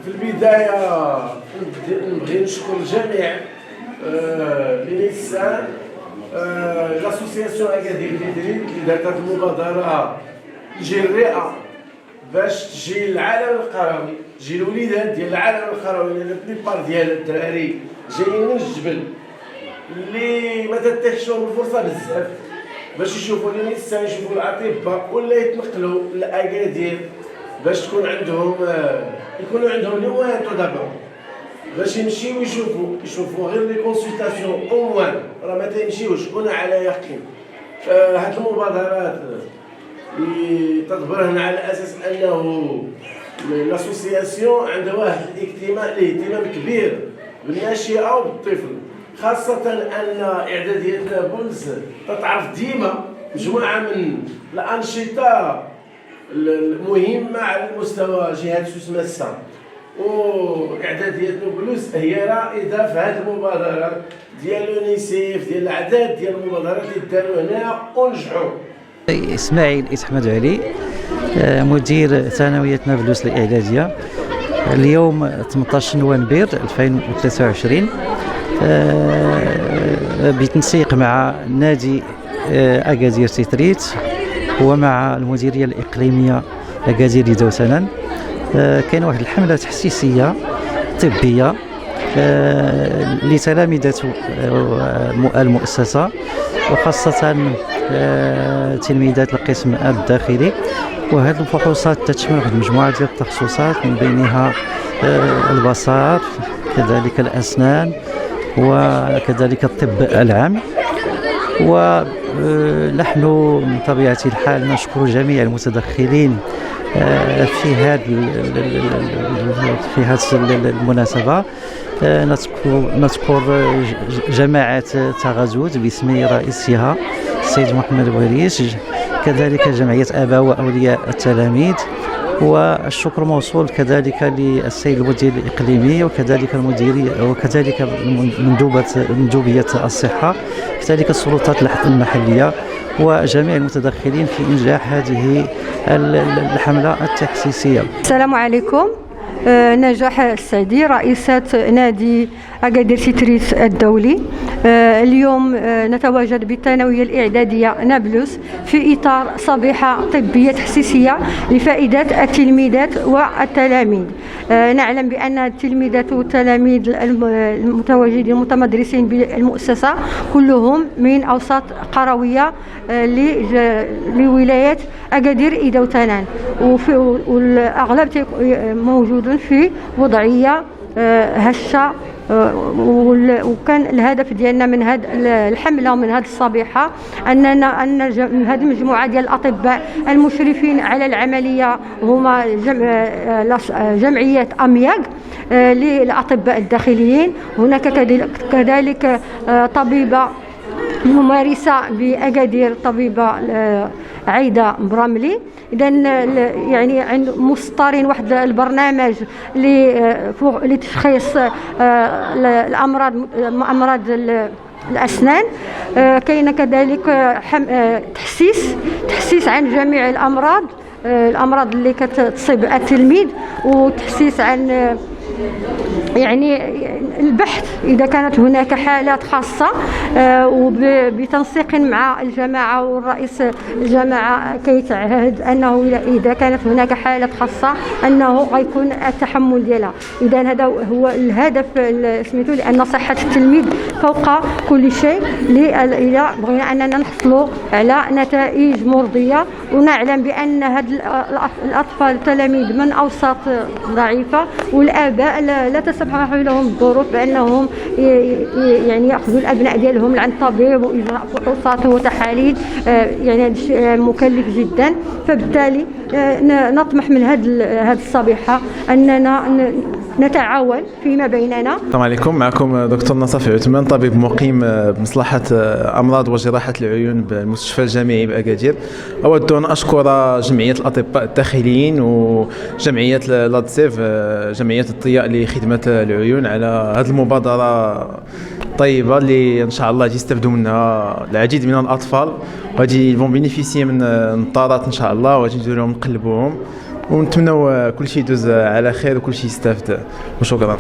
في البداية نبغي نشكر جميع لي ميدسان لاسوسياسيون اكادير اللي دارت هذه المبادرة جريئة باش تجي العالم القروي، تجي الوليدات ديال العالم القروي لان بليبار ديال الدراري جايين من الجبل اللي ما تتيحش لهم الفرصة بزاف باش يشوفوا لي ميدسان، يشوفوا الاطباء ولا يتنقلوا لاكادير باش يكونوا عندهم لي موان تو دابور باش يمشيو يشوفوا غير لي كونسلطاسيون او موان راه ما تيمشيوش. وانا على يقين هاد المبادرات تدبرهن على اساس انه لاسوسياسيون عندها واحد الاهتمام كبير بالناشئه وبالطفل، خاصه ان اعداديه نابلس تتعرف ديما مجموعه من الانشطه المهمه على مستوى جهات سوسماسا، واعداديه نابلس هي رائده في هذه المبادرات ديال اليونيسيف ديال العدد ديال المبادرات اللي داروا هنا ونجحوا. اسماعيل احمد علي، مدير ثانويه نابلس الاعداديه. اليوم 18 نوفمبر 2023 بتنسيق مع نادي اكادير تيتريت ومع المديريه الاقليميه اكادير دوسنان كاين واحد الحمله تحسيسيه طبيه لتلامذه المؤسسه وخاصه تلميذات القسم الداخلي، وهذه الفحوصات تشمل واحد المجموعه ديال التخصصات من بينها البصر كذلك الاسنان وكذلك الطب العام. ونحن من طبيعه الحال نشكر جميع المتدخلين في هذه المناسبة. نذكر جماعة تغازوت باسم رئيسها السيد محمد وريش، كذلك جمعية آباء وأولياء التلاميذ، والشكر موصول كذلك للسيد المدير الإقليمي وكذلك المديرية وكذلك مندوبية الصحة، كذلك السلطات المحلية وجميع المتدخلين في إنجاح هذه الحملة التحسيسية. السلام عليكم. نجاح السعدي، رئيسة نادي أكادير تيتريت الدولي. اليوم نتواجد بالثانوية الإعدادية نابلس في إطار صبيحة طبية تحسيسية لفائدة التلميذات والتلاميذ. نعلم بأن التلميذات والتلاميذ المتواجدين المتمدرسين بالمؤسسة كلهم من أوساط قروية لولاية أكادير دوسنان، والأغلب موجود في وضعية هشة. وكان الهدف ديالنا من هذه الحمله ومن هذه الصبيحه ان هذه المجموعه ديال الاطباء المشرفين على العمليه هما جمعيه امياغ للاطباء الداخليين. هناك كذلك طبيبه ممارسه باكادير طبيبه عايده براملي. اذا يعني عند مسطرين واحد البرنامج لتشخيص امراض الاسنان. كاين كذلك تحسيس عن جميع الامراض اللي كتصيب التلميذ، وتحسيس عن يعني البحث إذا كانت هناك حالات خاصة، وبتنسيق مع الجماعة والرئيس الجماعة كيتعهد أنه إذا كانت هناك حالات خاصة أنه غيكون التحمل ديالها. إذا هذا هو الهدف سميتو، لأن صحة التلميذ فوق كل شيء. إذا بغينا أننا نحصلوا على نتائج مرضية، ونعلم بأن هاد الأطفال التلاميذ من أوساط ضعيفة، والآباء لا تسمح لهم الظروف بأنهم يعني يأخذوا الأبناء ديالهم عند الطبيب وإجراء فحوصات وتحاليل، يعني هذا الشيء مكلف جدا. فبالتالي نطمح من هذه الصبيحة أننا نتعاون فيما بيننا. السلام عليكم، معكم دكتور نصف عثمان، طبيب مقيم بمصلحة أمراض وجراحة العيون بالمستشفى الجامعي بأكادير. أود أن أشكر جمعية الأطباء الداخليين وجمعية لادسيف جمعية الضياء لخدمة العيون على هذه المبادرة طيبة اللي إن شاء الله يستفدوا منها العديد من الأطفال، وغادي يفون بينيفيسي من النظارات إن شاء الله، وغادي نديرو لهم نقلبوهم ونتمنوا كل شيء يدوز على خير وكل شيء يستافد، وشكرا.